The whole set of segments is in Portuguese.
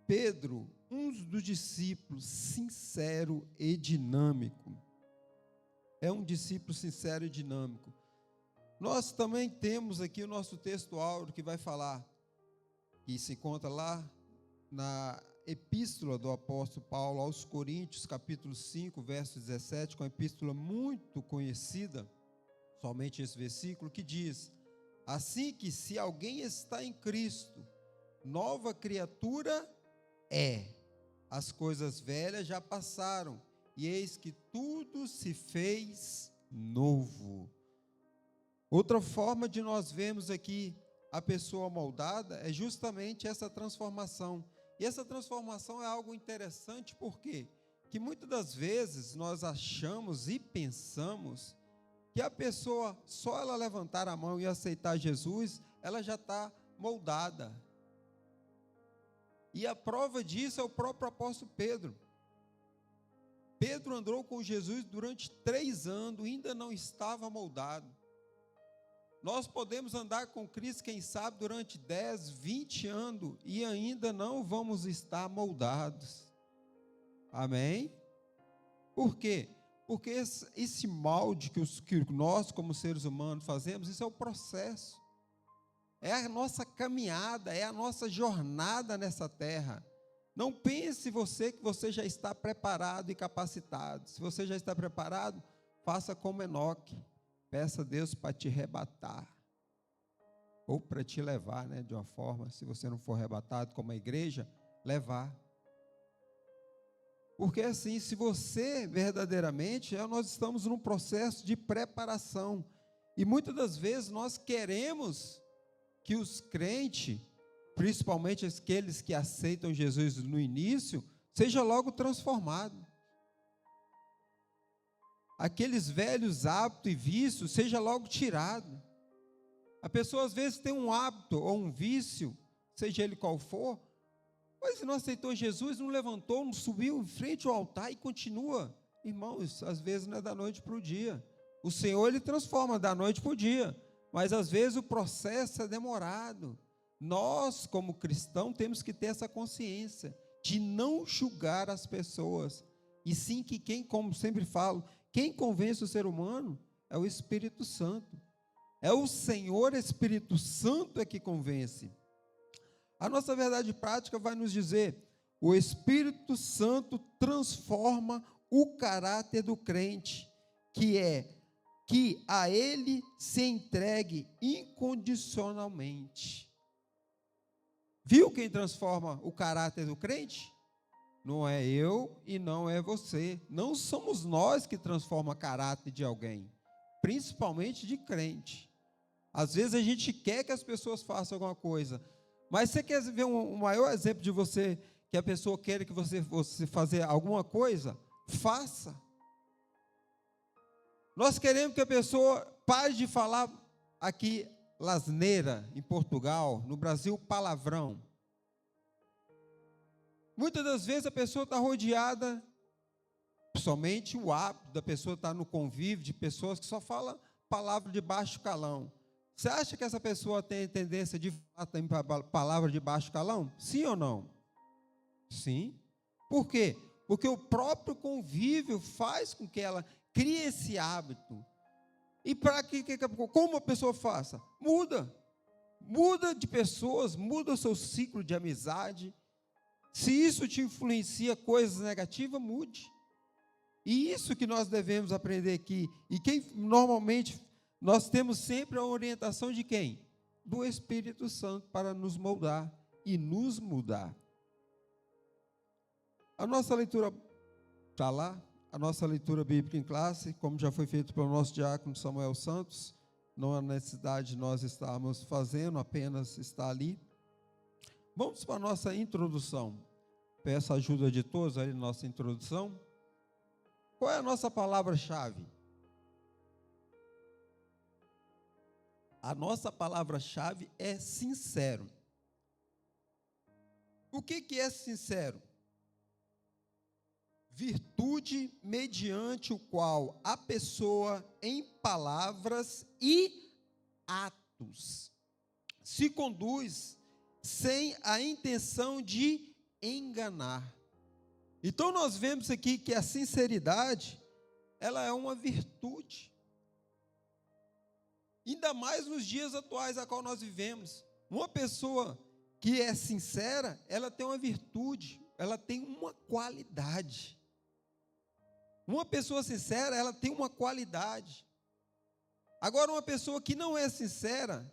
Pedro, um dos discípulos sincero e dinâmico. É um discípulo sincero e dinâmico. Nós também temos aqui o nosso texto áureo que vai falar, que se encontra lá na epístola do apóstolo Paulo aos Coríntios, capítulo 5, verso 17, com uma epístola muito conhecida, somente esse versículo, que diz: assim que se alguém está em Cristo, nova criatura é, as coisas velhas já passaram, e eis que tudo se fez novo. Outra forma de nós vermos aqui a pessoa moldada é justamente essa transformação. E essa transformação é algo interessante, porque que muitas das vezes nós achamos e pensamos que a pessoa, só ela levantar a mão e aceitar Jesus, ela já está moldada. E a prova disso é o próprio apóstolo Pedro. Pedro andou com Jesus durante 3 anos, ainda não estava moldado. Nós podemos andar com Cristo, quem sabe, durante 10, 20 anos, e ainda não vamos estar moldados. Amém? Por quê? Porque esse molde que nós, como seres humanos, fazemos, isso é o processo. É a nossa caminhada, é a nossa jornada nessa terra. Não pense você que você já está preparado e capacitado. Se você já está preparado, faça como Enoque. Peça a Deus para te arrebatar. Ou para te levar, de uma forma, se você não for arrebatado como a igreja, levar. Porque assim, se você verdadeiramente, nós estamos num processo de preparação. E muitas das vezes nós queremos que os crentes, principalmente aqueles que aceitam Jesus no início, seja logo transformado. Aqueles velhos hábitos e vícios, seja logo tirado. A pessoa às vezes tem um hábito ou um vício, seja ele qual for, mas se não aceitou Jesus, não levantou, não subiu em frente ao altar e continua. Irmãos, às vezes não é da noite para o dia. O Senhor, Ele transforma da noite para o dia, mas às vezes o processo é demorado. Nós, como cristãos, temos que ter essa consciência de não julgar as pessoas, e sim que quem, como sempre falo, quem convence o ser humano é o Espírito Santo. É o Senhor Espírito Santo é que convence. A nossa verdade prática vai nos dizer: o Espírito Santo transforma o caráter do crente, que é que a Ele se entregue incondicionalmente. Viu quem transforma o caráter do crente? Não é eu e não é você. Não somos nós que transformamos o caráter de alguém, principalmente de crente. Às vezes a gente quer que as pessoas façam alguma coisa, mas você quer ver um maior exemplo de você, que a pessoa quer que você fazer alguma coisa? Faça. Nós queremos que a pessoa pare de falar aqui lasneira em Portugal, no Brasil palavrão. Muitas das vezes a pessoa está rodeada, somente o hábito da pessoa estar no convívio de pessoas que só falam palavra de baixo calão. Você acha que essa pessoa tem tendência de falar palavra de baixo calão? Sim ou não? Sim. Por quê? Porque o próprio convívio faz com que ela crie esse hábito. E para que como a pessoa faça? Muda de pessoas, muda o seu ciclo de amizade. Se isso te influencia coisas negativas, mude. E isso que nós devemos aprender aqui. E quem normalmente, nós temos sempre a orientação de quem? Do Espírito Santo para nos moldar e nos mudar. A nossa leitura está lá, a nossa leitura bíblica em classe, como já foi feito pelo nosso diácono Samuel Santos, não há necessidade de nós estarmos fazendo, apenas está ali. Vamos para a nossa introdução. Peço a ajuda de todos aí na nossa introdução. Qual é a nossa palavra-chave? A nossa palavra-chave é sincero. O que é sincero? Virtude mediante o qual a pessoa, em palavras e atos, se conduz sem a intenção de enganar. Então nós vemos aqui que a sinceridade, ela é uma virtude. Ainda mais nos dias atuais a qual nós vivemos. Uma pessoa que é sincera, ela tem uma virtude, ela tem uma qualidade. Uma pessoa sincera, ela tem uma qualidade. Agora, uma pessoa que não é sincera,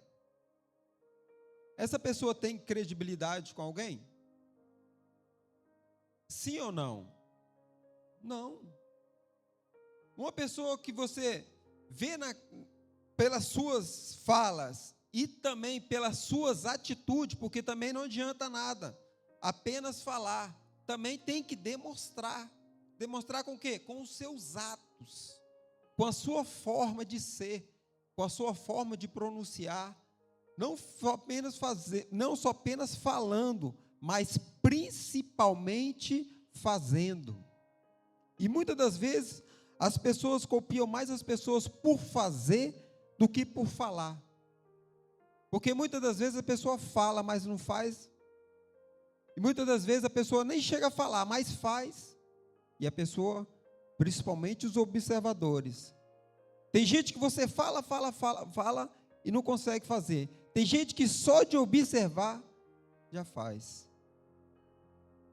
essa pessoa tem credibilidade com alguém? Sim ou não? Não. Uma pessoa que você vê pelas suas falas e também pelas suas atitudes, porque também não adianta nada apenas falar, também tem que demonstrar. Demonstrar com o quê? Com os seus atos, com a sua forma de ser, com a sua forma de pronunciar, não só apenas falando, mas principalmente fazendo. E muitas das vezes as pessoas copiam mais as pessoas por fazer do que por falar. Porque muitas das vezes a pessoa fala, mas não faz. E muitas das vezes a pessoa nem chega a falar, mas faz. E a pessoa, principalmente os observadores. Tem gente que você fala e não consegue fazer. Tem gente que só de observar já faz.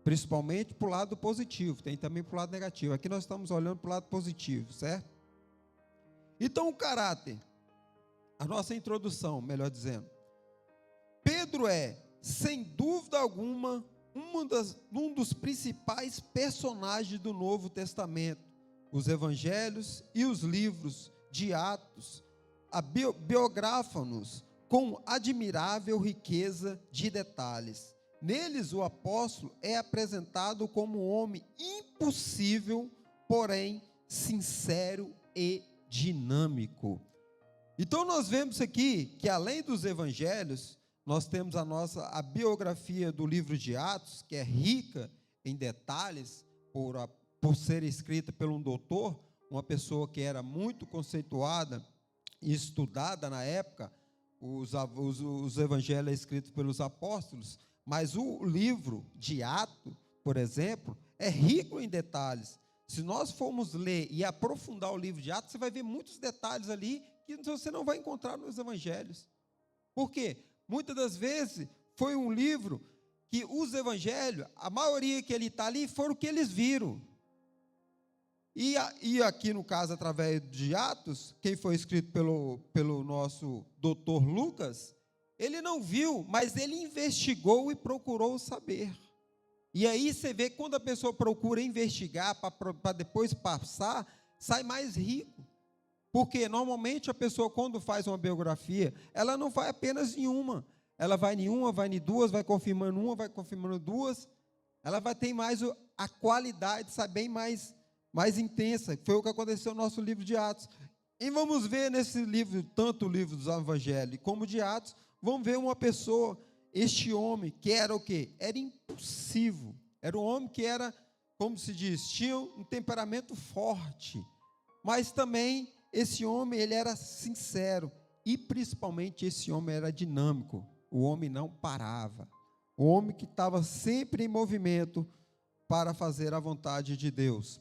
Principalmente para o lado positivo, tem também para o lado negativo. Aqui nós estamos olhando para o lado positivo, certo? Então o caráter, a nossa introdução, melhor dizendo. Pedro é, sem dúvida alguma, um dos principais personagens do Novo Testamento. Os evangelhos e os livros de Atos biografam-nos com admirável riqueza de detalhes. Neles o apóstolo é apresentado como um homem impossível, porém sincero e dinâmico. Então nós vemos aqui que além dos evangelhos, nós temos a biografia do livro de Atos, que é rica em detalhes, por ser escrita por um doutor, uma pessoa que era muito conceituada e estudada na época. Os evangelhos escritos pelos apóstolos, mas o livro de Atos, por exemplo, é rico em detalhes. Se nós formos ler e aprofundar o livro de Atos, você vai ver muitos detalhes ali que você não vai encontrar nos evangelhos. Por quê? Muitas das vezes foi um livro que os evangelhos, a maioria que ele está ali, foram o que eles viram. E aqui no caso, através de Atos, quem foi escrito pelo nosso doutor Lucas, ele não viu, mas ele investigou e procurou saber. E aí você vê que quando a pessoa procura investigar para depois passar, sai mais rico. Porque normalmente a pessoa, quando faz uma biografia, ela não vai apenas em uma. Ela vai em uma, vai em duas, vai confirmando uma, vai confirmando duas. Ela vai ter mais a qualidade, sabe, bem mais intensa. Foi o que aconteceu no nosso livro de Atos. E vamos ver nesse livro, tanto o livro dos evangelhos como de Atos, vamos ver uma pessoa, este homem, que era o quê? Era impulsivo. Era um homem que era, como se diz, tinha um temperamento forte. Mas também esse homem, ele era sincero. E principalmente esse homem era dinâmico. O homem não parava. O homem que estava sempre em movimento para fazer a vontade de Deus.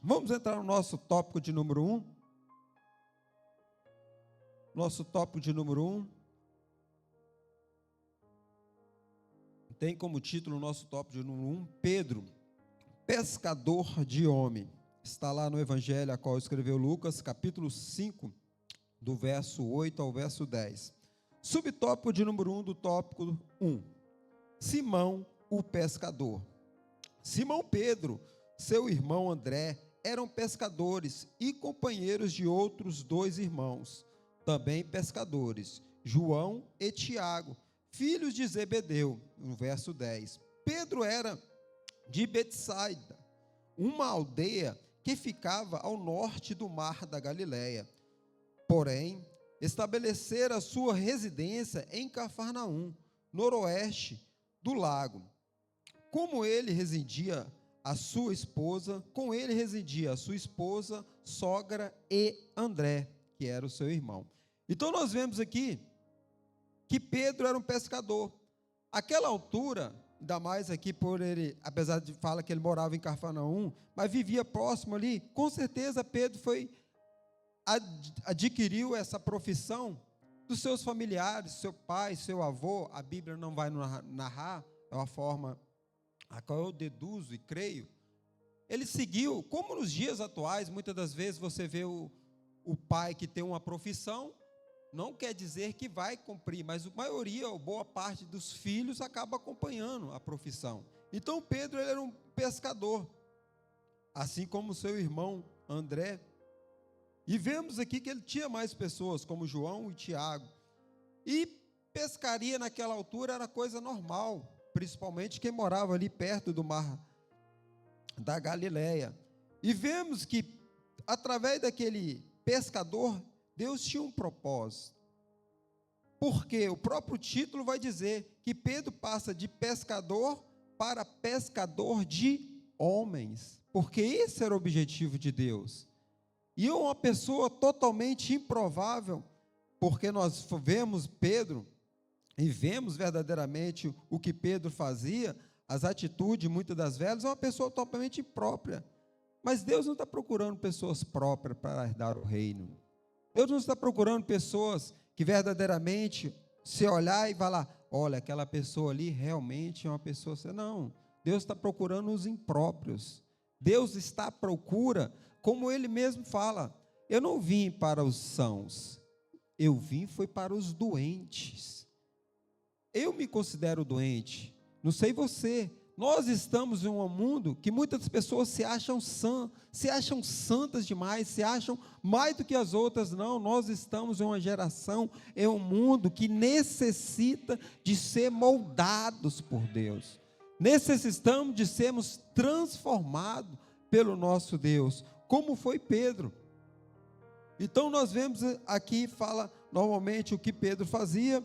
Vamos entrar no nosso tópico de número 1. Nosso tópico de número 1. Tem como título o nosso tópico de número 1, Pedro, pescador de homem. Está lá no Evangelho a qual escreveu Lucas, capítulo 5, do verso 8 ao verso 10. Subtópico de número 1 do tópico 1. Simão, o pescador. Simão Pedro, seu irmão André, eram pescadores e companheiros de outros 2 irmãos, também pescadores, João e Tiago, filhos de Zebedeu, no verso 10. Pedro era de Betsaida, uma aldeia que ficava ao norte do mar da Galileia. Porém, estabelecera sua residência em Cafarnaum, noroeste do lago. Com ele residia a sua esposa, sogra e André, que era o seu irmão. Então nós vemos aqui que Pedro era um pescador. Aquela altura, ainda mais aqui por ele, apesar de falar que ele morava em Cafarnaum, mas vivia próximo ali, com certeza Pedro adquiriu essa profissão dos seus familiares, seu pai, seu avô. A Bíblia não vai narrar, é uma forma a qual eu deduzo e creio. Ele seguiu, como nos dias atuais, muitas das vezes você vê o pai que tem uma profissão, não quer dizer que vai cumprir, mas a maioria, ou boa parte dos filhos acaba acompanhando a profissão. Então Pedro, ele era um pescador, assim como seu irmão André. E vemos aqui que ele tinha mais pessoas, como João e Tiago. E pescaria naquela altura era coisa normal, principalmente quem morava ali perto do mar da Galileia. E vemos que, através daquele pescador, Deus tinha um propósito. Porque o próprio título vai dizer que Pedro passa de pescador para pescador de homens. Porque esse era o objetivo de Deus. E uma pessoa totalmente improvável, porque nós vemos Pedro e vemos verdadeiramente o que Pedro fazia, as atitudes, muitas das vezes, é uma pessoa totalmente imprópria. Mas Deus não está procurando pessoas próprias para herdar o reino. Deus não está procurando pessoas que verdadeiramente, se olhar e falar, olha, aquela pessoa ali realmente é uma pessoa... Não, Deus está procurando os impróprios. Deus está à procura, como Ele mesmo fala, eu não vim para os sãos, eu vim foi para os doentes. Eu me considero doente, não sei você. Nós estamos em um mundo que muitas pessoas se acham santas demais, se acham mais do que as outras. Não, nós estamos em uma geração, em um mundo que necessita de ser moldados por Deus. Necessitamos de sermos transformados pelo nosso Deus, como foi Pedro. Então nós vemos aqui, fala normalmente o que Pedro fazia.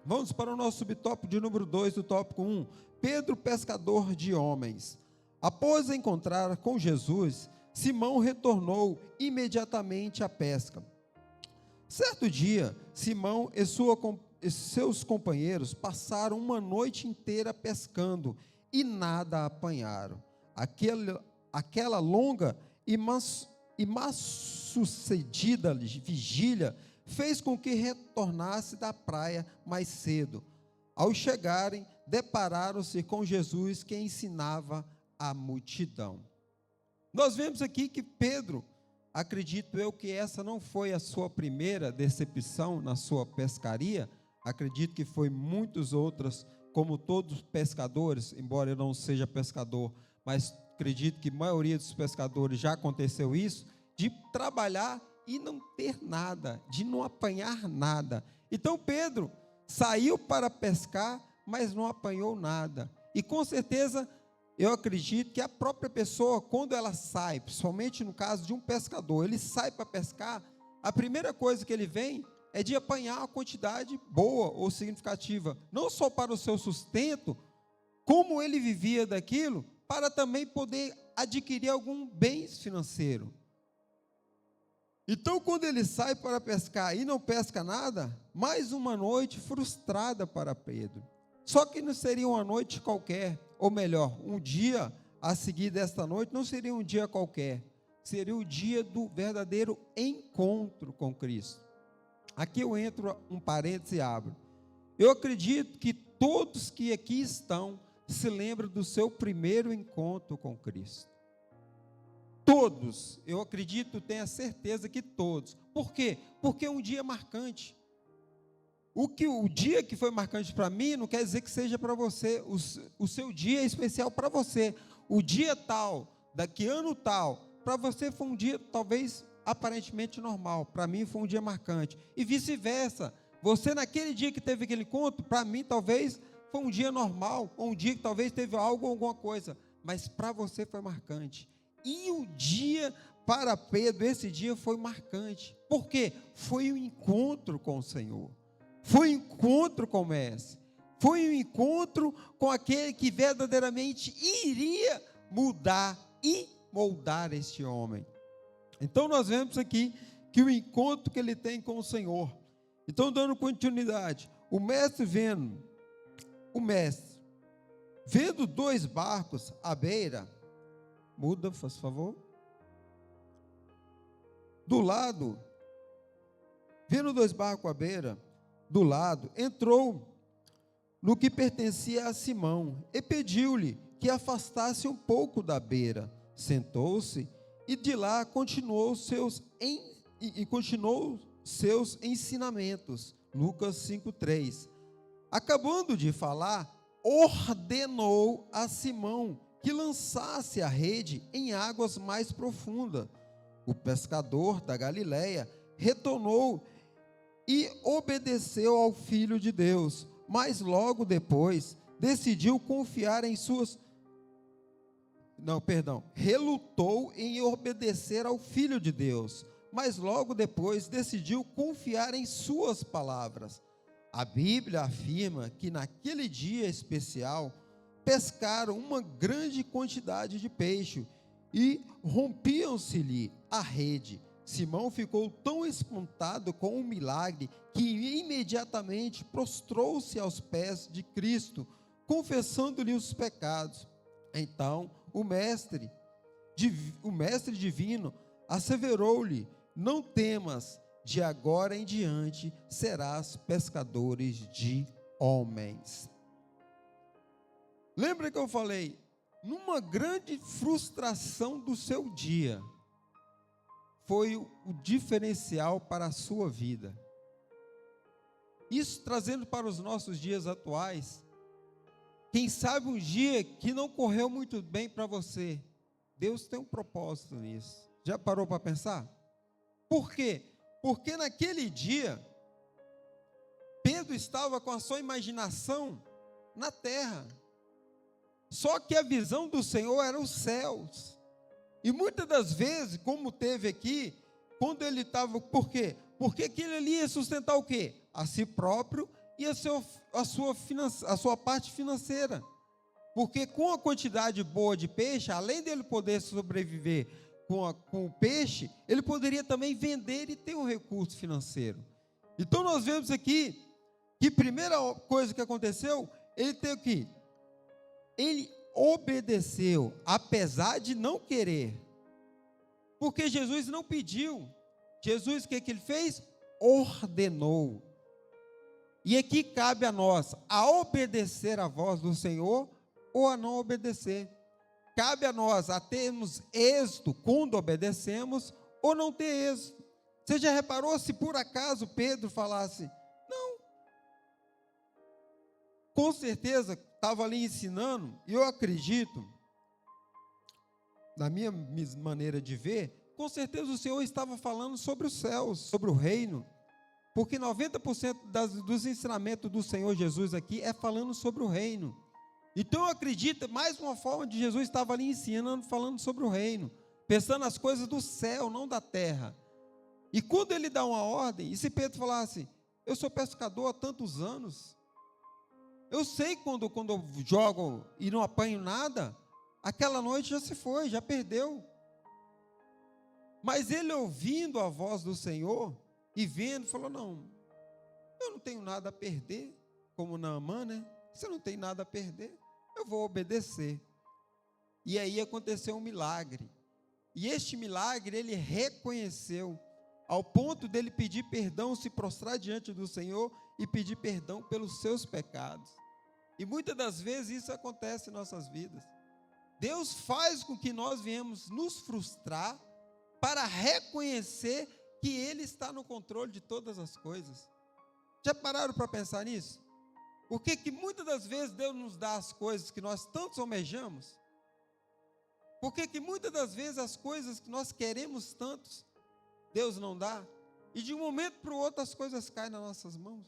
Vamos para o nosso subtópico de número 2 do tópico 1. Pedro, pescador de homens. Após encontrar com Jesus, Simão retornou imediatamente à pesca. Certo dia, Simão e seus companheiros passaram uma noite inteira pescando e nada apanharam. Aquela longa e mal sucedida vigília fez com que retornasse da praia mais cedo. Ao chegarem, depararam-se com Jesus, que ensinava a multidão. Nós vemos aqui que Pedro, acredito eu que essa não foi a sua primeira decepção na sua pescaria, acredito que foi muitas outras, como todos os pescadores, embora eu não seja pescador, mas acredito que a maioria dos pescadores já aconteceu isso, de trabalhar e não ter nada, de não apanhar nada. Então Pedro saiu para pescar, mas não apanhou nada. E com certeza, eu acredito que a própria pessoa, quando ela sai, principalmente no caso de um pescador, ele sai para pescar, a primeira coisa que ele vem é de apanhar uma quantidade boa ou significativa, não só para o seu sustento, como ele vivia daquilo, para também poder adquirir algum bem financeiro. Então, quando ele sai para pescar e não pesca nada, mais uma noite frustrada para Pedro. Só que não seria uma noite qualquer, ou melhor, um dia a seguir desta noite não seria um dia qualquer, seria o dia do verdadeiro encontro com Cristo. Aqui eu entro um parênteses e abro. Eu acredito que todos que aqui estão se lembram do seu primeiro encontro com Cristo. Todos, eu acredito, tenho a certeza que todos. Por quê? Porque é um dia marcante. O dia que foi marcante para mim não quer dizer que seja para você. O seu dia é especial para você. O dia tal, daqui ano tal, para você foi um dia talvez aparentemente normal. Para mim foi um dia marcante. E vice-versa. Você naquele dia que teve aquele encontro, para mim talvez foi um dia normal, ou um dia que talvez teve algo ou alguma coisa. Mas para você foi marcante. E o dia para Pedro, esse dia foi marcante. Por quê? Foi um encontro com o Senhor. Foi um encontro com o Mestre. Foi um encontro com aquele que verdadeiramente iria mudar e moldar este homem. Então nós vemos aqui que o encontro que ele tem com o Senhor. Então, dando continuidade, o Mestre vendo, o Mestre Vendo 2 barcos à beira, muda, faz favor. Do lado, vendo 2 barcos à beira, do lado, entrou no que pertencia a Simão e pediu-lhe que afastasse um pouco da beira. Sentou-se e de lá continuou seus ensinamentos. Lucas 5:3. Acabando de falar, ordenou a Simão que lançasse a rede em águas mais profundas. O pescador da Galileia retornou e obedeceu ao Filho de Deus, mas logo depois decidiu confiar em relutou em obedecer ao Filho de Deus, mas logo depois decidiu confiar em suas palavras. A Bíblia afirma que naquele dia especial pescaram uma grande quantidade de peixe e rompiam-se-lhe a rede. Simão ficou tão espantado com o milagre que imediatamente prostrou-se aos pés de Cristo, confessando-lhe os pecados. Então o mestre divino asseverou-lhe: não temas, de agora em diante serás pescadores de homens. Lembra que eu falei, numa grande frustração do seu dia, foi o diferencial para a sua vida. Isso trazendo para os nossos dias atuais. Quem sabe um dia que não correu muito bem para você, Deus tem um propósito nisso. Já parou para pensar? Por quê? Porque naquele dia, Pedro estava com a sua imaginação na terra. Só que a visão do Senhor era os céus. E muitas das vezes, como teve aqui, quando ele estava, por quê? Porque aquilo ali ia sustentar o quê? A si próprio e a sua parte financeira. Porque com a quantidade boa de peixe, além dele poder sobreviver com o peixe, ele poderia também vender e ter um recurso financeiro. Então nós vemos aqui que a primeira coisa que aconteceu, ele teve que ele obedeceu, apesar de não querer, porque Jesus não pediu. Jesus, o que ele fez? Ordenou. E aqui cabe a nós, a obedecer a voz do Senhor, ou a não obedecer. Cabe a nós a termos êxito quando obedecemos, ou não ter êxito. Você já reparou se por acaso Pedro falasse, não, com certeza estava ali ensinando, e eu acredito, na minha maneira de ver, com certeza o Senhor estava falando sobre os céus, sobre o reino, porque 90% dos ensinamentos do Senhor Jesus aqui é falando sobre o reino. Então eu acredito, mais uma forma de Jesus estava ali ensinando, falando sobre o reino, pensando nas coisas do céu, não da terra. E quando ele dá uma ordem, e se Pedro falasse, eu sou pescador há tantos anos, eu sei quando eu jogo e não apanho nada, aquela noite já se foi, já perdeu. Mas ele ouvindo a voz do Senhor e vendo, falou, não, eu não tenho nada a perder, como Naamã, né? Você não tem nada a perder, eu vou obedecer. E aí aconteceu um milagre. E este milagre ele reconheceu, ao ponto dele pedir perdão, se prostrar diante do Senhor e pedir perdão pelos seus pecados. E muitas das vezes isso acontece em nossas vidas. Deus faz com que nós venhamos nos frustrar para reconhecer que Ele está no controle de todas as coisas. Já pararam para pensar nisso? Por que muitas das vezes Deus nos dá as coisas que nós tanto almejamos? Por que muitas das vezes as coisas que nós queremos tantos, Deus não dá? E de um momento para o outro as coisas caem nas nossas mãos.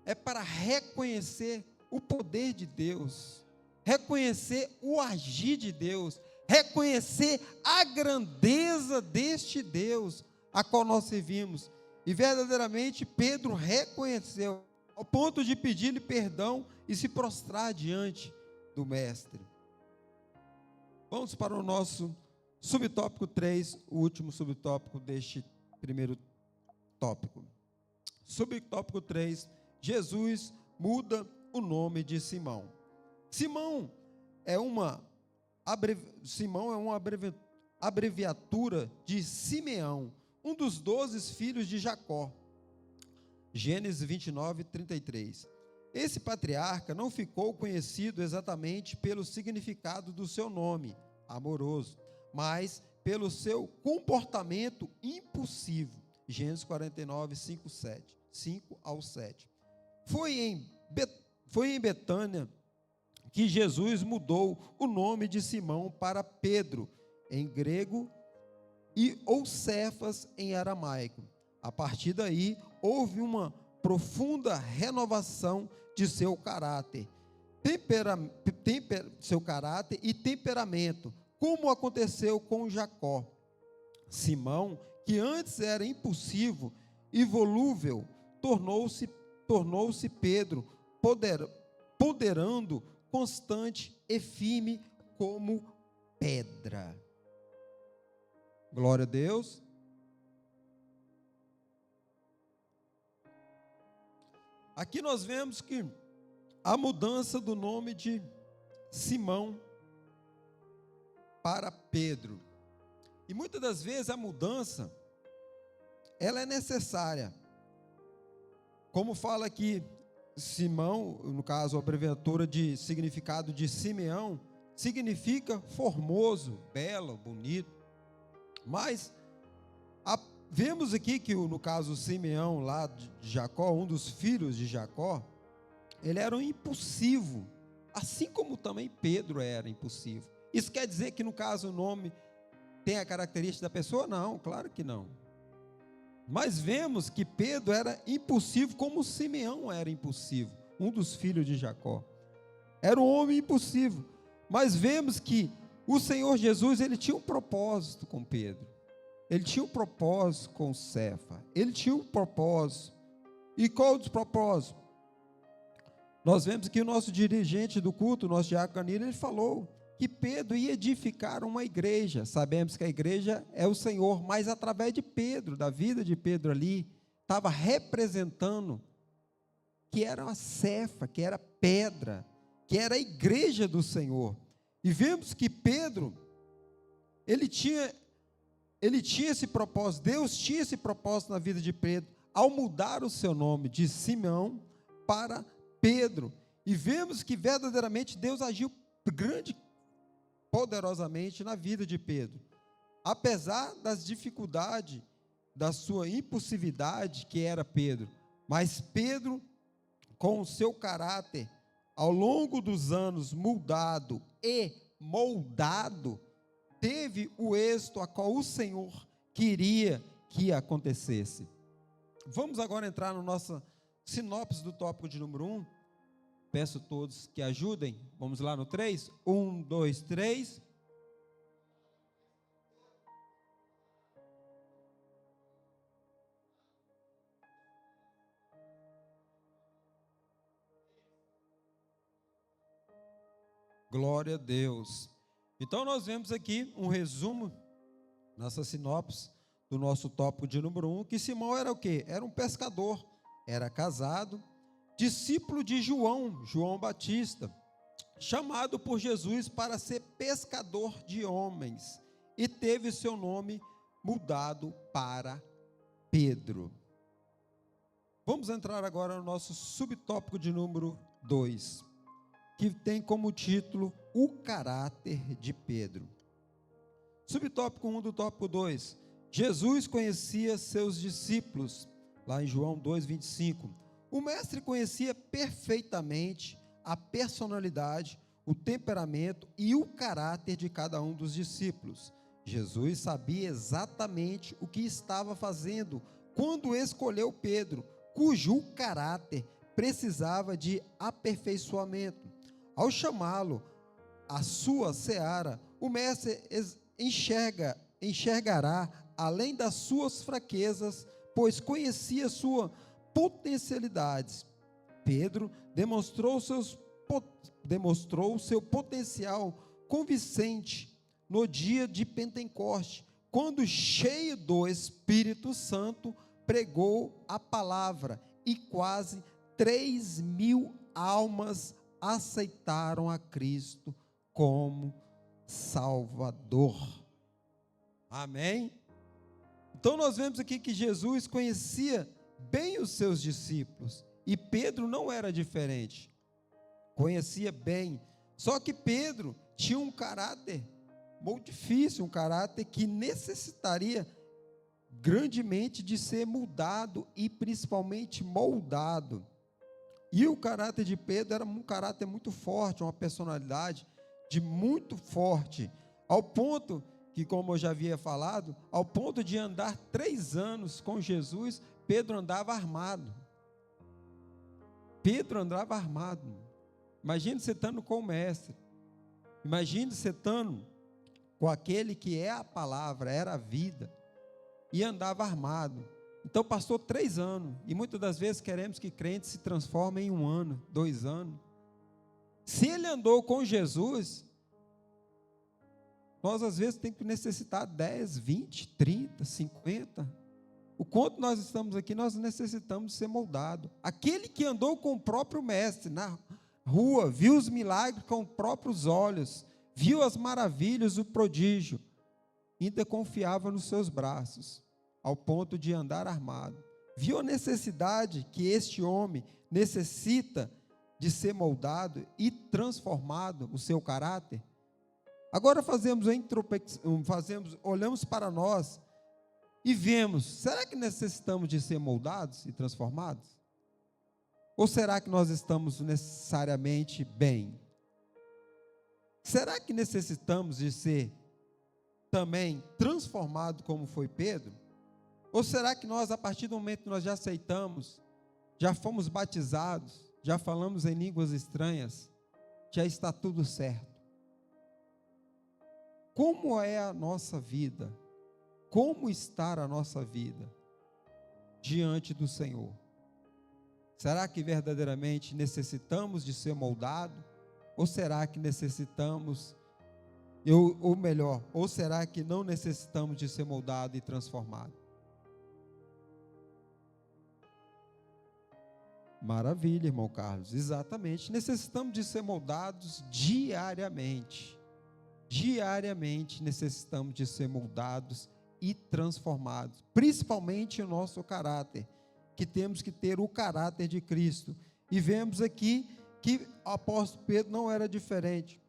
É para reconhecer o poder de Deus, reconhecer o agir de Deus, reconhecer a grandeza deste Deus a qual nós servimos. E verdadeiramente Pedro reconheceu, ao ponto de pedir-lhe perdão e se prostrar diante do mestre. Vamos para o nosso subtópico 3, o último subtópico deste primeiro tópico. Subtópico 3, Jesus muda o nome de Simão. Simão é uma abreviatura de Simeão, um dos 12 filhos de Jacó. Gênesis 29, 33. Esse patriarca não ficou conhecido exatamente pelo significado do seu nome, amoroso, mas pelo seu comportamento impulsivo. Gênesis 49, 5 ao 7. Foi em Betânia que Jesus mudou o nome de Simão para Pedro, em grego, ou Cefas, em aramaico. A partir daí, houve uma profunda renovação de seu caráter, e temperamento, como aconteceu com Jacó. Simão, que antes era impulsivo e volúvel, tornou-se Pedro, ponderando, constante e firme como pedra. Glória a Deus. Aqui nós vemos que a mudança do nome de Simão para Pedro. E muitas das vezes a mudança, ela é necessária. Como fala aqui Simão, no caso a abreviatura de significado de Simeão, significa formoso, belo, bonito. Mas vemos aqui que no caso Simeão lá de Jacó, um dos filhos de Jacó, ele era um impulsivo, assim como também Pedro era impulsivo. Isso quer dizer que no caso o nome tem a característica da pessoa? Não, claro que não. Mas vemos que Pedro era impulsivo como Simeão era impulsivo, um dos filhos de Jacó. Era um homem impulsivo. Mas vemos que o Senhor Jesus, ele tinha um propósito com Pedro. Ele tinha um propósito com Cefa. Ele tinha um propósito. E qual dos propósitos? Nós vemos que o nosso dirigente do culto, o nosso diácono Danilo, ele falou que Pedro ia edificar uma igreja. Sabemos que a igreja é o Senhor, mas através de Pedro, da vida de Pedro ali, estava representando que era uma cefa, que era pedra, que era a igreja do Senhor. E vemos que Pedro, ele tinha esse propósito, Deus tinha esse propósito na vida de Pedro, ao mudar o seu nome de Simão para Pedro. E vemos que verdadeiramente Deus agiu poderosamente na vida de Pedro. Apesar das dificuldades, da sua impulsividade que era Pedro, mas Pedro, com o seu caráter, ao longo dos anos mudado e moldado, teve o êxito a qual o Senhor queria que acontecesse. Vamos agora entrar na nossa sinopse do tópico de número 1. Peço a todos que ajudem. Vamos lá no 3. 1, 2, 3. Glória a Deus. Então nós vemos aqui um resumo, nossa sinopse do nosso tópico de número 1, que Simão era o quê? Era um pescador, era casado, discípulo de João Batista, chamado por Jesus para ser pescador de homens, e teve seu nome mudado para Pedro. Vamos entrar agora no nosso subtópico de número 2, que tem como título o caráter de Pedro. Subtópico 1 do tópico 2. Jesus conhecia seus discípulos, lá em João 2:25. O mestre conhecia perfeitamente a personalidade, o temperamento e o caráter de cada um dos discípulos. Jesus sabia exatamente o que estava fazendo quando escolheu Pedro, cujo caráter precisava de aperfeiçoamento. Ao chamá-lo à sua seara, o mestre enxergará além das suas fraquezas, pois conhecia suas potencialidades. Pedro demonstrou seu potencial convincente no dia de Pentecoste, quando, cheio do Espírito Santo, pregou a palavra e quase 3.000 almas aceitaram a Cristo como Salvador. Amém? Então nós vemos aqui que Jesus conhecia bem os seus discípulos, e Pedro não era diferente, conhecia bem, só que Pedro tinha um caráter muito difícil, um caráter que necessitaria grandemente de ser mudado e principalmente moldado. E o caráter de Pedro era um caráter muito forte, uma personalidade de muito forte, ao ponto que, como eu já havia falado, ao ponto de andar 3 anos com Jesus, Pedro andava armado. Pedro andava armado. Imagine você estando com o mestre. Imagine você estando com aquele que é a palavra, era a vida, e andava armado. Então passou 3 anos, e muitas das vezes queremos que crentes se transformem em 1 ano, 2 anos. Se ele andou com Jesus, nós às vezes temos que necessitar 10, 20, 30, 50. O quanto nós estamos aqui, nós necessitamos ser moldados. Aquele que andou com o próprio mestre na rua, viu os milagres com os próprios olhos, viu as maravilhas, o prodígio, ainda confiava nos seus braços, ao ponto de andar armado. Viu a necessidade que este homem necessita de ser moldado e transformado o seu caráter. Agora olhamos para nós e vemos, será que necessitamos de ser moldados e transformados? Ou será que nós estamos necessariamente bem? Será que necessitamos de ser também transformado como foi Pedro? Ou será que nós, a partir do momento que nós já aceitamos, já fomos batizados, já falamos em línguas estranhas, já está tudo certo? Como é a nossa vida? Como está a nossa vida diante do Senhor? Será que verdadeiramente necessitamos de ser moldado? Ou será que necessitamos, ou será que não necessitamos de ser moldado e transformado? Maravilha, irmão Carlos, exatamente, necessitamos de ser moldados diariamente. Diariamente necessitamos de ser moldados e transformados, principalmente o nosso caráter, que temos que ter o caráter de Cristo. E vemos aqui que o apóstolo Pedro não era diferente.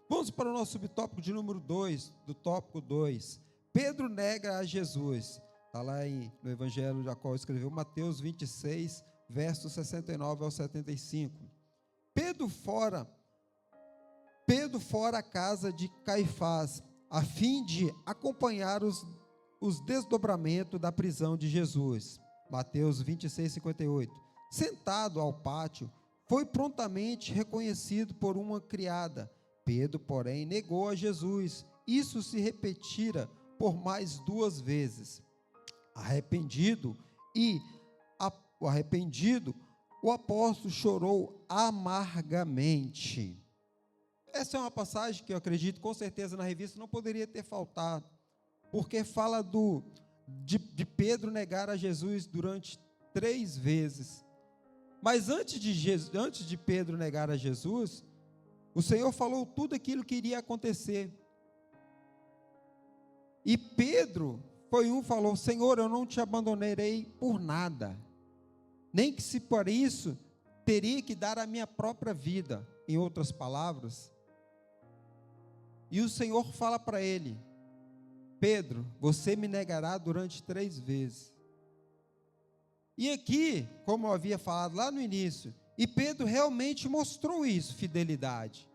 Vamos para o nosso subtópico de número 2, do tópico 2. Pedro nega a Jesus. Está lá no Evangelho de Jacó, escreveu Mateus 26, versos 69 ao 75. Pedro fora a casa de Caifás, a fim de acompanhar os desdobramentos da prisão de Jesus. Mateus 26, 58. Sentado ao pátio, foi prontamente reconhecido por uma criada. Pedro, porém, negou a Jesus. Isso se repetira por mais 2 vezes. Arrependido, o apóstolo chorou amargamente. Essa é uma passagem que eu acredito, com certeza, na revista não poderia ter faltado, porque fala de Pedro negar a Jesus durante 3 vezes. Mas antes de Pedro negar a Jesus, o Senhor falou tudo aquilo que iria acontecer. E Pedro falou: Senhor, eu não te abandonarei por nada, nem que se por isso teria que dar a minha própria vida. Em outras palavras, e o Senhor fala para ele: Pedro, você me negará durante 3 vezes. E aqui, como eu havia falado lá no início, e Pedro realmente mostrou isso, fidelidade,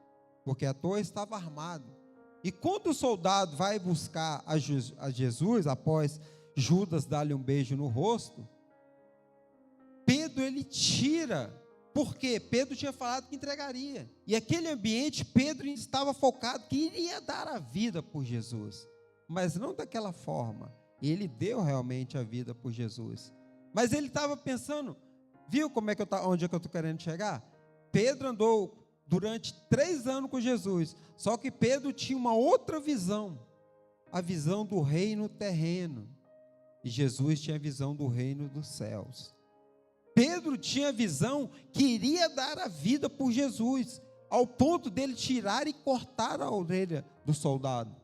porque a torre estava armada. E quando o soldado vai buscar a Jesus, após Judas dar-lhe um beijo no rosto, Pedro ele tira. Porque Pedro tinha falado que entregaria. E aquele ambiente, Pedro estava focado que iria dar a vida por Jesus. Mas não daquela forma. Ele deu realmente a vida por Jesus. Mas ele estava pensando, viu onde é que eu estou querendo chegar? Pedro andou durante 3 anos com Jesus. Só que Pedro tinha uma outra visão. A visão do reino terreno. E Jesus tinha a visão do reino dos céus. Pedro tinha visão que iria dar a vida por Jesus, ao ponto dele tirar e cortar a orelha do soldado.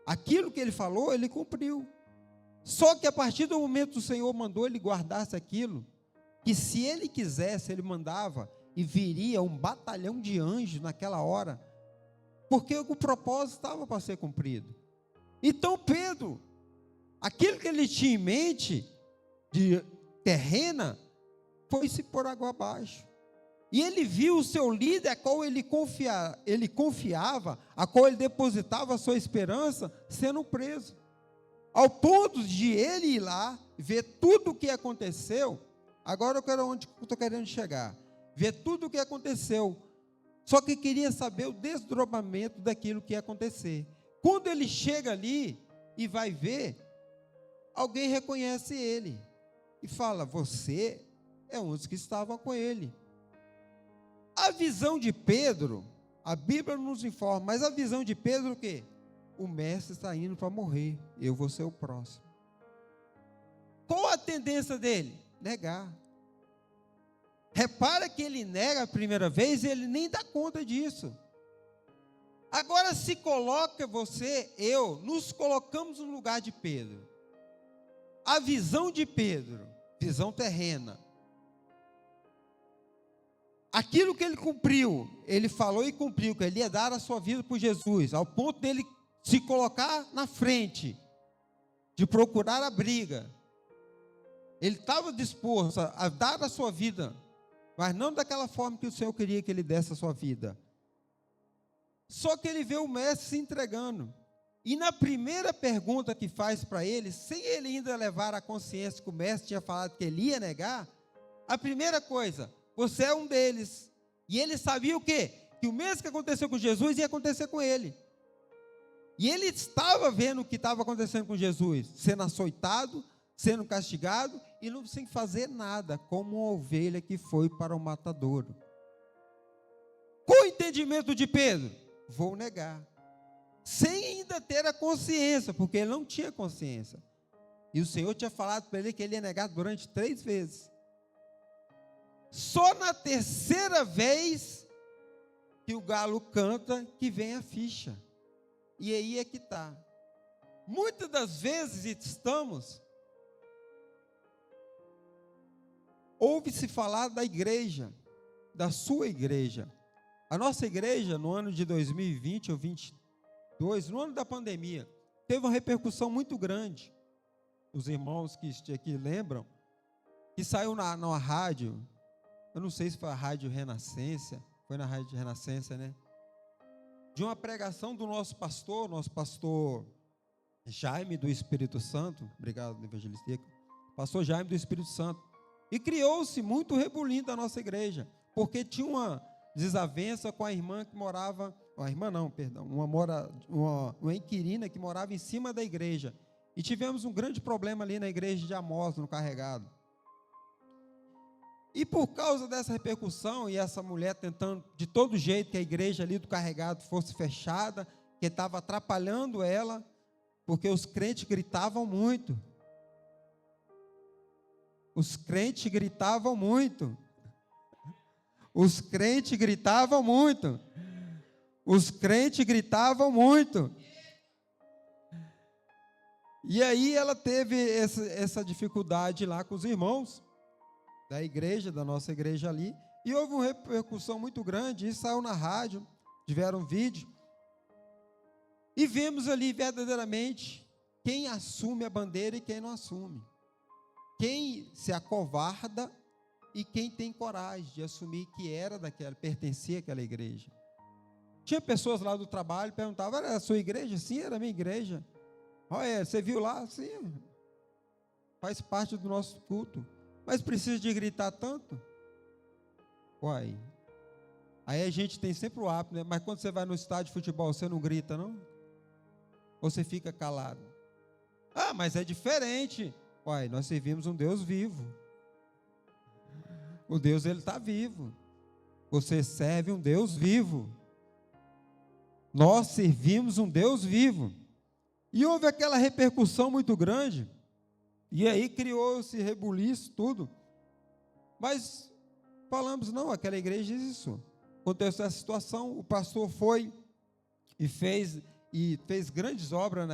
Aquilo que ele falou, ele cumpriu. Só que a partir do momento que o Senhor mandou ele guardasse aquilo, que se ele quisesse, ele mandava, e viria um batalhão de anjos naquela hora, porque o propósito estava para ser cumprido. Então Pedro, aquilo que ele tinha em mente, de terrena, foi-se por água abaixo. E ele viu o seu líder, a qual ele confiava, a qual ele depositava a sua esperança, sendo preso. Ao ponto de ele ir lá, ver tudo o que aconteceu. Agora eu quero onde eu estou querendo chegar. Ver tudo o que aconteceu. Só que queria saber o desdobramento daquilo que ia acontecer. Quando ele chega ali e vai ver, alguém reconhece ele. E fala, você é um dos que estavam com ele. A visão de Pedro, a Bíblia não nos informa, mas a visão de Pedro o quê? O mestre está indo para morrer, eu vou ser o próximo. Qual a tendência dele? Negar. Repara que ele nega a primeira vez e ele nem dá conta disso. Agora se coloca você, eu, nos colocamos no lugar de Pedro. A visão de Pedro, visão terrena. Aquilo que ele cumpriu, ele falou e cumpriu, que ele ia dar a sua vida por Jesus, ao ponto dele se colocar na frente, de procurar a briga. Ele estava disposto a dar a sua vida, mas não daquela forma que o Senhor queria que ele desse a sua vida. Só que ele vê o mestre se entregando. E na primeira pergunta que faz para ele, sem ele ainda levar a consciência que o mestre tinha falado que ele ia negar, a primeira coisa, você é um deles. E ele sabia o quê? Que o mesmo que aconteceu com Jesus ia acontecer com ele. E ele estava vendo o que estava acontecendo com Jesus, sendo açoitado, sendo castigado, e não sem fazer nada, como uma ovelha que foi para o matadouro. Qual o entendimento de Pedro? Vou negar. Sem ainda ter a consciência, porque ele não tinha consciência. E o Senhor tinha falado para ele que ele ia negar durante 3 vezes. Só na terceira vez que o galo canta que vem a ficha. E aí é que está. Muitas das vezes ouve-se falar da igreja, da sua igreja. A nossa igreja, no ano de 2020 ou 2022, no ano da pandemia, teve uma repercussão muito grande. Os irmãos que aqui lembram, que saiu na rádio, eu não sei se foi a Rádio Renascença, foi na Rádio Renascença, né? De uma pregação do nosso pastor Jaime do Espírito Santo, obrigado, evangelista, pastor Jaime do Espírito Santo, e criou-se muito rebuliço da nossa igreja, porque tinha uma desavença com a irmã que morava, uma inquilina que morava em cima da igreja, e tivemos um grande problema ali na igreja de Amós, no Carregado. E por causa dessa repercussão, e essa mulher tentando de todo jeito que a igreja ali do Carregado fosse fechada, que estava atrapalhando ela, porque os crentes gritavam muito. Os crentes gritavam muito. Os crentes gritavam muito. Os crentes gritavam muito. E aí ela teve essa dificuldade lá com os irmãos da igreja, da nossa igreja ali, e houve uma repercussão muito grande, e saiu na rádio, tiveram vídeo, e vemos ali verdadeiramente quem assume a bandeira e quem não assume, quem se acovarda e quem tem coragem de assumir que pertencia àquela igreja. Tinha pessoas lá do trabalho que perguntavam, era a sua igreja? Sim, era a minha igreja. Olha, você viu lá? Sim, faz parte do nosso culto. Mas precisa de gritar tanto? Uai. Aí a gente tem sempre o hábito, né? Mas quando você vai no estádio de futebol, você não grita, não? Ou você fica calado? Ah, mas é diferente. Uai, nós servimos um Deus vivo. O Deus, ele está vivo. Você serve um Deus vivo. Nós servimos um Deus vivo. E houve aquela repercussão muito grande. E aí criou esse rebuliço, tudo. Mas falamos, não, aquela igreja é isso. Aconteceu essa situação, o pastor foi e fez grandes obras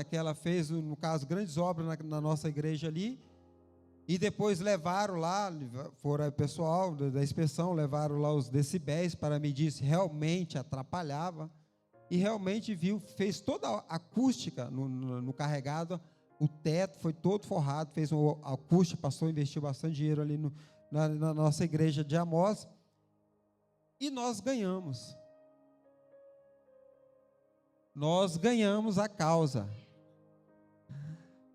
no caso, grandes obras na nossa igreja ali, e depois levaram lá, foram o pessoal da inspeção, levaram lá os decibéis para medir se realmente atrapalhava, e realmente fez toda a acústica no carregado, o teto foi todo forrado, fez uma acústica, pastor investiu bastante dinheiro ali na nossa igreja de Amós, e nós ganhamos. Nós ganhamos a causa.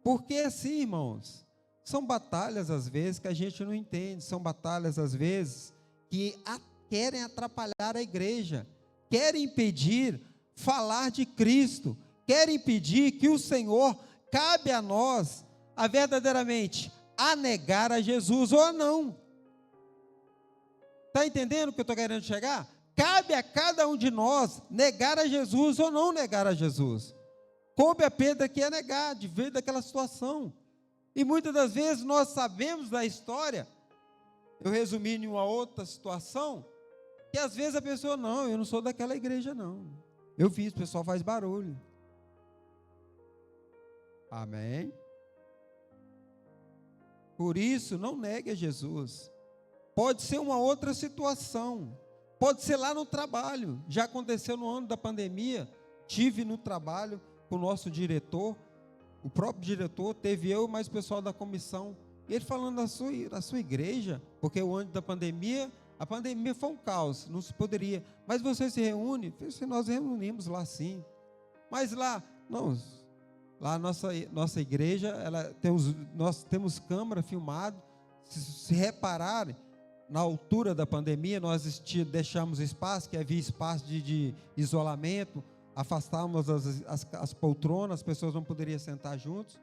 Porque assim, irmãos, são batalhas às vezes que a gente não entende, são batalhas às vezes que querem atrapalhar a igreja, querem impedir falar de Cristo, querem impedir que o Senhor, cabe a nós, verdadeiramente, a negar a Jesus ou a não. Está entendendo o que eu estou querendo chegar? Cabe a cada um de nós negar a Jesus ou não negar a Jesus. Coube a Pedro aqui a negar, de ver daquela situação. E muitas das vezes nós sabemos da história, eu resumi em uma outra situação, que às vezes a pessoa, não, eu não sou daquela igreja não. Eu vi, o pessoal faz barulho. Amém? Por isso, não negue a Jesus. Pode ser uma outra situação. Pode ser lá no trabalho. Já aconteceu no ano da pandemia. Tive no trabalho com o nosso diretor. O próprio diretor, teve eu e mais o pessoal da comissão. E ele falando da sua igreja, porque o ano da pandemia, a pandemia foi um caos, não se poderia. Mas você se reúne? Nós reunimos lá sim. Mas lá, não. Lá a nossa igreja, nós temos câmera filmado. Se repararem, na altura da pandemia, nós deixamos espaço, que havia espaço de isolamento, afastávamos as poltronas, as pessoas não poderiam sentar juntos.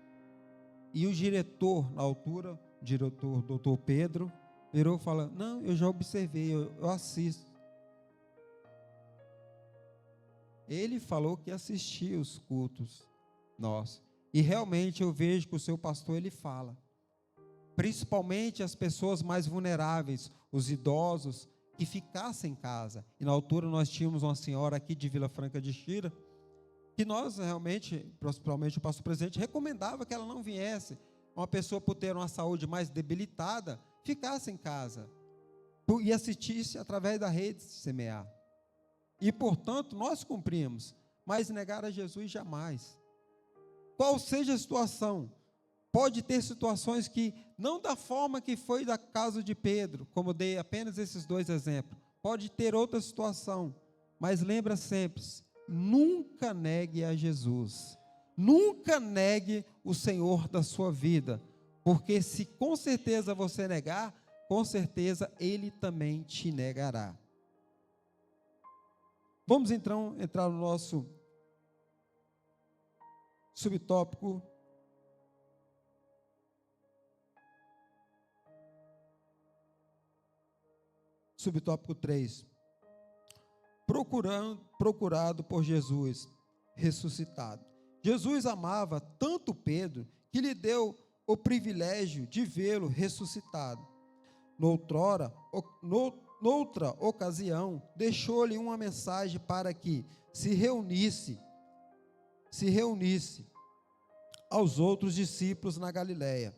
E o diretor, na altura, o diretor, doutor Pedro, virou e falou, não, eu já observei, eu assisto. Ele falou que assistia os cultos nossos. E realmente eu vejo que o seu pastor, ele fala. Principalmente as pessoas mais vulneráveis, os idosos, que ficassem em casa. E na altura nós tínhamos uma senhora aqui de Vila Franca de Xira, que nós realmente, principalmente o pastor presidente, recomendava que ela não viesse. Uma pessoa, por ter uma saúde mais debilitada, ficasse em casa e assistisse através da rede Semear. E portanto nós cumprimos, mas negar a Jesus jamais. Qual seja a situação, pode ter situações que, não da forma que foi da caso de Pedro, como dei apenas esses dois exemplos, pode ter outra situação, mas lembra sempre, nunca negue a Jesus, nunca negue o Senhor da sua vida, porque se com certeza você negar, com certeza Ele também te negará. Vamos então entrar no nosso subtópico. Subtópico 3. Procurado por Jesus, ressuscitado. Jesus amava tanto Pedro, que lhe deu o privilégio de vê-lo ressuscitado. Noutra ocasião, deixou-lhe uma mensagem para que se reunisse aos outros discípulos na Galileia.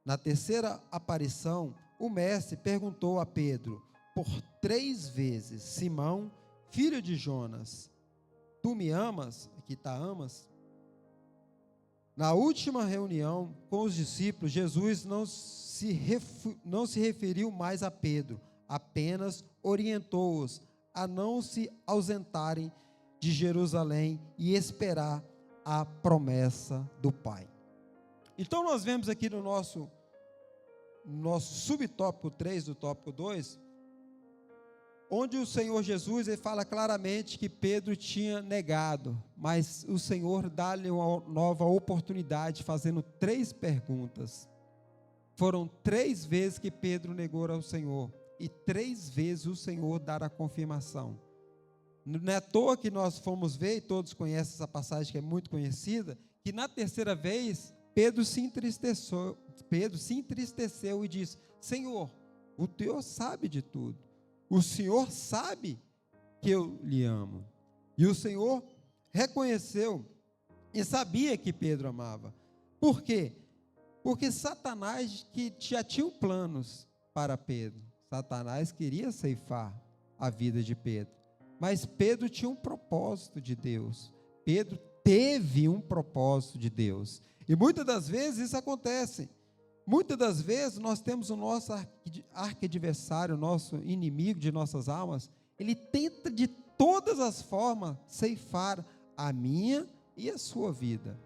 Na terceira aparição, o mestre perguntou a Pedro por 3 vezes: Simão, filho de Jonas, tu me amas? Aqui está amas. Na última reunião com os discípulos, Jesus não se referiu mais a Pedro, apenas orientou-os a não se ausentarem de Jerusalém e esperar a promessa do Pai. Então nós vemos aqui no nosso subtópico 3 do tópico 2, onde o Senhor Jesus, ele fala claramente que Pedro tinha negado, mas o Senhor dá-lhe uma nova oportunidade, fazendo 3 perguntas. Foram 3 vezes que Pedro negou ao Senhor, e 3 vezes o Senhor dá a confirmação. Não é à toa que nós fomos ver, e todos conhecem essa passagem que é muito conhecida, que na terceira vez, Pedro se entristeceu e disse: Senhor, o Senhor sabe de tudo. O Senhor sabe que eu lhe amo. E o Senhor reconheceu e sabia que Pedro amava. Por quê? Porque Satanás, que já tinha planos para Pedro, Satanás queria ceifar a vida de Pedro, mas Pedro tinha um propósito de Deus. Pedro teve um propósito de Deus, e muitas das vezes isso acontece. Muitas das vezes nós temos o nosso arqui-adversário, o nosso inimigo de nossas almas. Ele tenta de todas as formas ceifar a minha e a sua vida.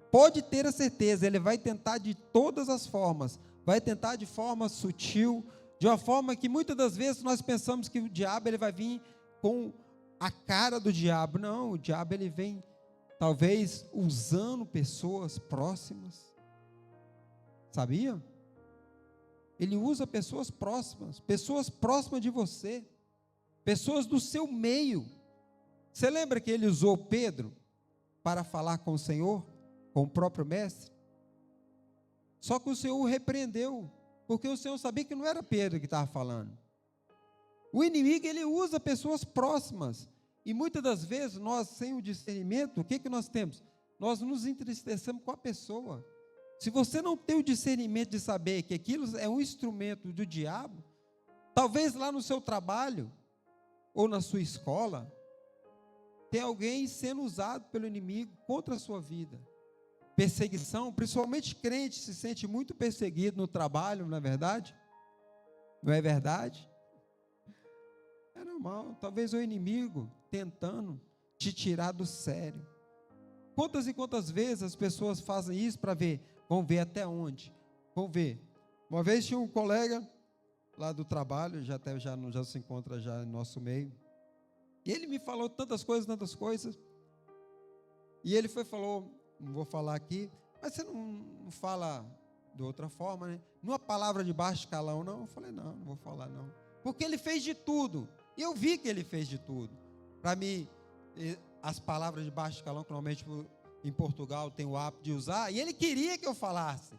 Pode ter a certeza, ele vai tentar de todas as formas, vai tentar de forma sutil, de uma forma que muitas das vezes nós pensamos que o diabo ele vai vir com a cara do diabo. Não, o diabo ele vem talvez usando pessoas próximas. Sabia? Ele usa pessoas próximas de você, pessoas do seu meio. Você lembra que ele usou Pedro para falar com o Senhor, com o próprio mestre? Só que o Senhor o repreendeu, porque o Senhor sabia que não era Pedro que estava falando. O inimigo, ele usa pessoas próximas, e muitas das vezes nós, sem o discernimento, o que nós temos? Nós nos entristecemos com a pessoa. Se você não tem o discernimento de saber que aquilo é um instrumento do diabo, talvez lá no seu trabalho, ou na sua escola, tem alguém sendo usado pelo inimigo contra a sua vida. Perseguição, principalmente crente se sente muito perseguido no trabalho, não é verdade? Não é verdade? É normal, talvez o inimigo tentando te tirar do sério. Quantas e quantas vezes as pessoas fazem isso para ver? Vão ver até onde? Vão ver. Uma vez tinha um colega lá do trabalho, já se encontra já em nosso meio, e ele me falou tantas coisas, e ele falou, não vou falar aqui, mas você não fala de outra forma, né? Numa palavra de baixo calão, não? Eu falei, não vou falar não, porque ele fez de tudo, e eu vi que ele fez de tudo, para mim, as palavras de baixo calão, que normalmente em Portugal tem o hábito de usar, e ele queria que eu falasse,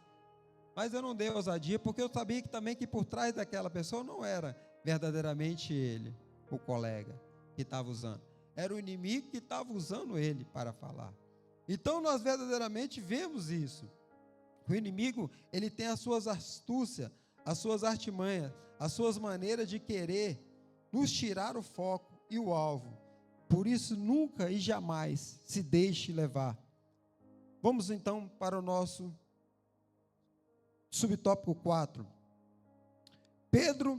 mas eu não dei ousadia, porque eu sabia que também que por trás daquela pessoa não era verdadeiramente ele, o colega que estava usando, era o inimigo que estava usando ele para falar. Então nós verdadeiramente vemos isso. O inimigo, ele tem as suas astúcias, as suas artimanhas, as suas maneiras de querer nos tirar o foco e o alvo. Por isso nunca e jamais se deixe levar. Vamos então para o nosso subtópico 4. Pedro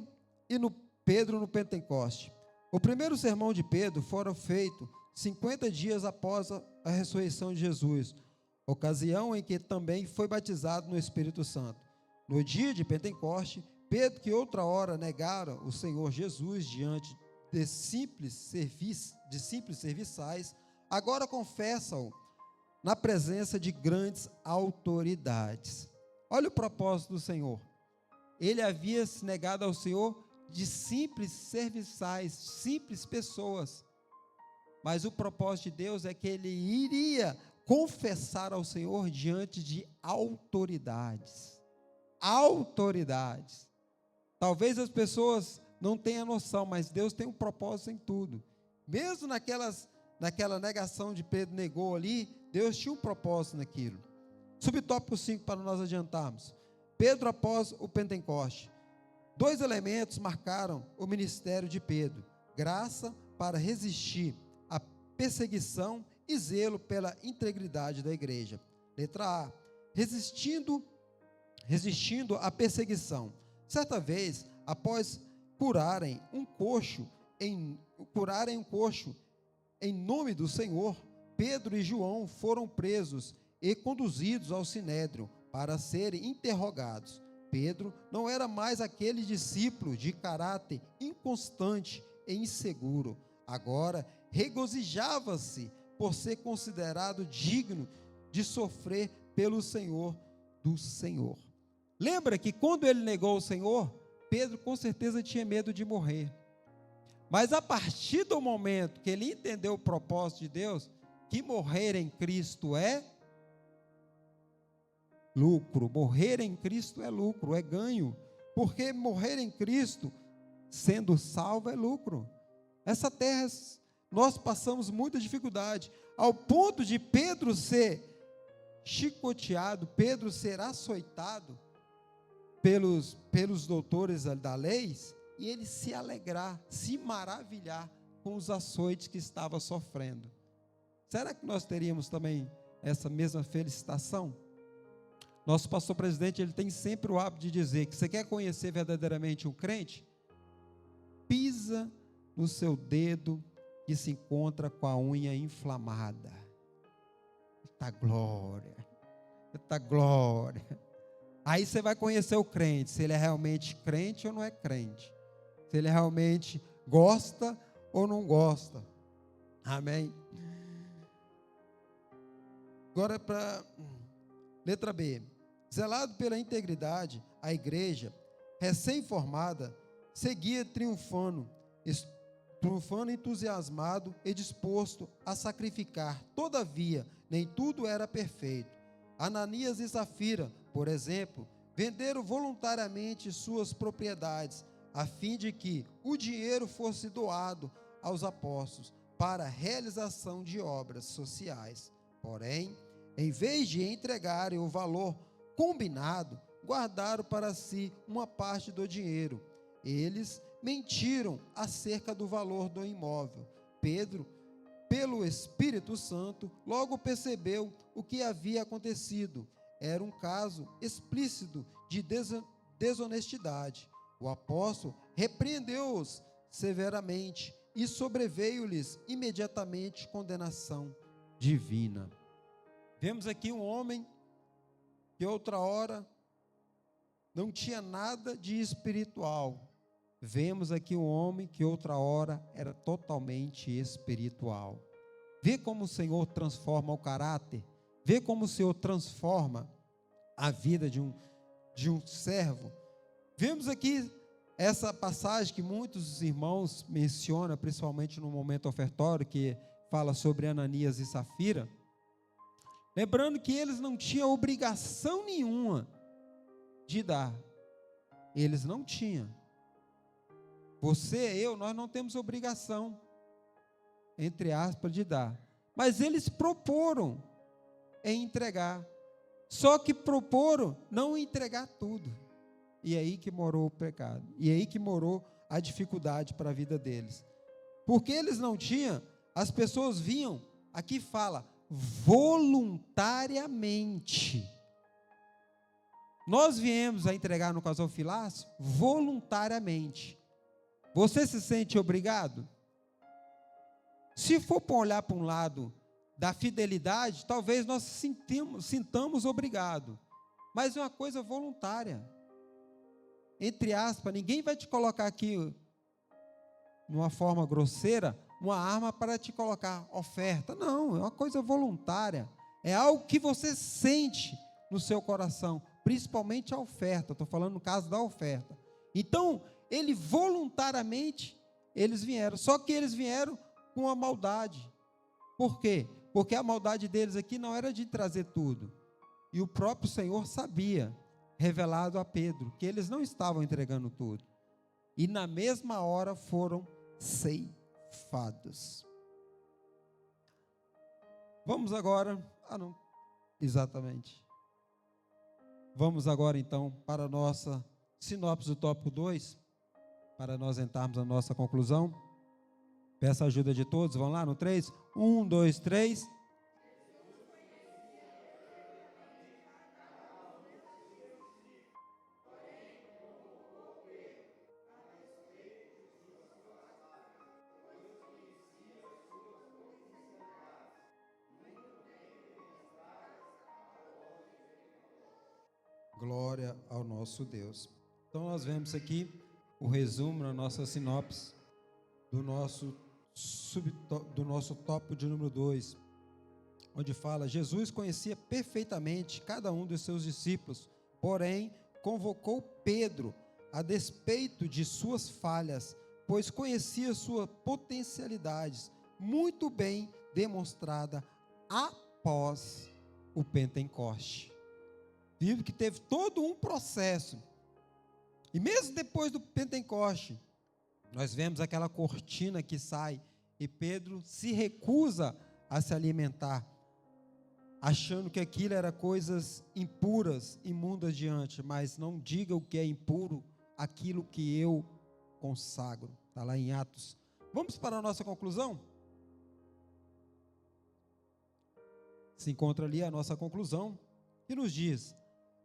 no Pentecoste. O primeiro sermão de Pedro fora feito 50 dias após a ressurreição de Jesus, ocasião em que também foi batizado no Espírito Santo. No dia de Pentecoste, Pedro, que outra hora negara o Senhor Jesus diante de simples serviçais, agora confessa-o na presença de grandes autoridades. Olha o propósito do Senhor. Ele havia se negado ao Senhor de simples serviçais, simples pessoas. Mas o propósito de Deus é que ele iria confessar ao Senhor diante de autoridades. Autoridades. Talvez as pessoas não tenham noção, mas Deus tem um propósito em tudo. Mesmo naquela negação de Pedro negou ali, Deus tinha um propósito naquilo. Subtópico 5 para nós adiantarmos. Pedro após o Pentecoste. 2 elementos marcaram o ministério de Pedro: graça para resistir à perseguição e zelo pela integridade da igreja. Letra A, resistindo à perseguição. Certa vez, após curarem um coxo em nome do Senhor, Pedro e João foram presos e conduzidos ao sinédrio para serem interrogados. Pedro não era mais aquele discípulo de caráter inconstante e inseguro. Agora regozijava-se por ser considerado digno de sofrer pelo Senhor do Senhor. Lembra que quando ele negou o Senhor, Pedro com certeza tinha medo de morrer. Mas a partir do momento que ele entendeu o propósito de Deus, que morrer em Cristo é lucro, morrer em Cristo é lucro, é ganho. porque morrer em Cristo, sendo salvo, é lucro. Essa terra, nós passamos muita dificuldade, ao ponto de Pedro ser chicoteado, Pedro ser açoitado pelos doutores da lei, e ele se alegrar, se maravilhar com os açoites que estava sofrendo. Será que nós teríamos também essa mesma felicitação? Nosso pastor presidente, ele tem sempre o hábito de dizer que você quer conhecer verdadeiramente um crente? Pisa no seu dedo que se encontra com a unha inflamada. Eita glória, eita glória. Aí você vai conhecer o crente, se ele é realmente crente ou não é crente. Se ele realmente gosta ou não gosta. Amém? Agora para letra B. Zelado pela integridade, a igreja, recém-formada, seguia triunfando entusiasmado e disposto a sacrificar. Todavia, nem tudo era perfeito. Ananias e Safira, por exemplo, venderam voluntariamente suas propriedades, a fim de que o dinheiro fosse doado aos apóstolos para a realização de obras sociais. Porém, em vez de entregarem o valor combinado, guardaram para si uma parte do dinheiro. Eles mentiram acerca do valor do imóvel. Pedro, pelo Espírito Santo, logo percebeu o que havia acontecido. Era um caso explícito de desonestidade. O apóstolo repreendeu-os severamente e sobreveio-lhes imediatamente condenação divina. Vemos aqui um homem que outra hora não tinha nada de espiritual. Vemos aqui um homem que outra hora era totalmente espiritual. Vê como o Senhor transforma o caráter, vê como o Senhor transforma a vida de um servo. Vemos aqui essa passagem que muitos irmãos mencionam, principalmente no momento ofertório, que fala sobre Ananias e Safira. Lembrando que eles não tinham obrigação nenhuma de dar. Eles não tinham. Você e eu, nós não temos obrigação, entre aspas, de dar. Mas eles proporam em entregar. Só que proporam não entregar tudo. E aí que morou o pecado. E aí que morou a dificuldade para a vida deles. Porque eles não tinham, as pessoas vinham, aqui fala, voluntariamente. Nós viemos a entregar no casal Filácio voluntariamente. Você se sente obrigado? Se for para olhar para um lado da fidelidade, talvez nós sintamos obrigado. Mas é uma coisa voluntária. Entre aspas, ninguém vai te colocar aqui, numa forma grosseira, uma arma para te colocar oferta. Não, é uma coisa voluntária. É algo que você sente no seu coração, principalmente a oferta. Estou falando no caso da oferta. Então, ele voluntariamente, eles vieram. Só que eles vieram com a maldade. Por quê? Porque a maldade deles aqui não era de trazer tudo. E o próprio Senhor sabia, revelado a Pedro, que eles não estavam entregando tudo. E na mesma hora foram ceifados. Vamos agora, exatamente. Vamos agora então para a nossa sinopse do tópico 2, para nós entrarmos na nossa conclusão. Peço a ajuda de todos, vamos lá no 3, 1, 2, 3. Glória ao nosso Deus. Então nós vemos aqui o resumo na nossa sinopse do nosso tópico de número 2, onde fala: Jesus conhecia perfeitamente cada um dos seus discípulos, porém convocou Pedro a despeito de suas falhas, pois conhecia suas potencialidades muito bem demonstrada após o Pentecoste. Vive que teve todo um processo. E mesmo depois do Pentecoste, nós vemos aquela cortina que sai e Pedro se recusa a se alimentar, achando que aquilo era coisas impuras, imundas diante, mas não diga o que é impuro, aquilo que eu consagro. Está lá em Atos. Vamos para a nossa conclusão? Se encontra ali a nossa conclusão, que nos diz: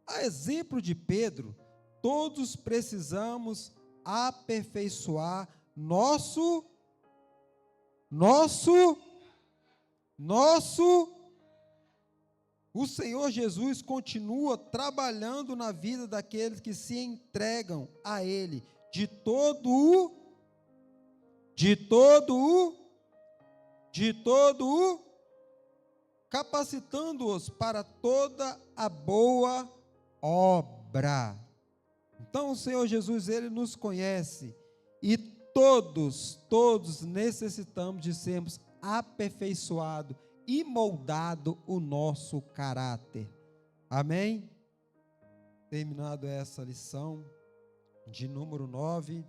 a exemplo de Pedro, todos precisamos aperfeiçoar o Senhor Jesus continua trabalhando na vida daqueles que se entregam a Ele, capacitando-os para toda a boa obra. Então o Senhor Jesus, Ele nos conhece, e todos necessitamos de sermos aperfeiçoados e moldado o nosso caráter. Amém? Terminado essa lição de número 9,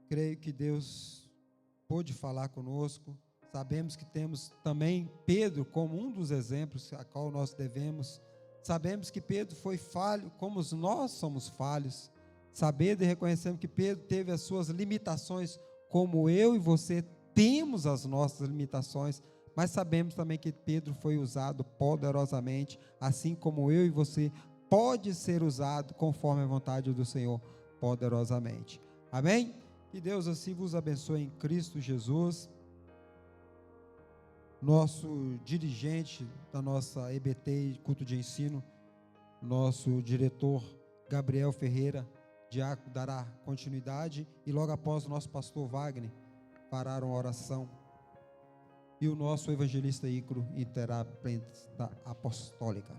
creio que Deus pôde falar conosco. Sabemos que temos também Pedro como um dos exemplos a qual nós devemos. Sabemos que Pedro foi falho, como nós somos falhos. Sabendo e reconhecendo que Pedro teve as suas limitações, como eu e você temos as nossas limitações, mas sabemos também que Pedro foi usado poderosamente, assim como eu e você pode ser usado conforme a vontade do Senhor poderosamente. Amém? Que Deus assim vos abençoe em Cristo Jesus. Nosso dirigente da nossa EBT, culto de ensino, nosso diretor Gabriel Ferreira, diácono, dará continuidade, e logo após o nosso pastor Wagner fará uma oração, e o nosso evangelista Ícaro terá a prensa apostólica.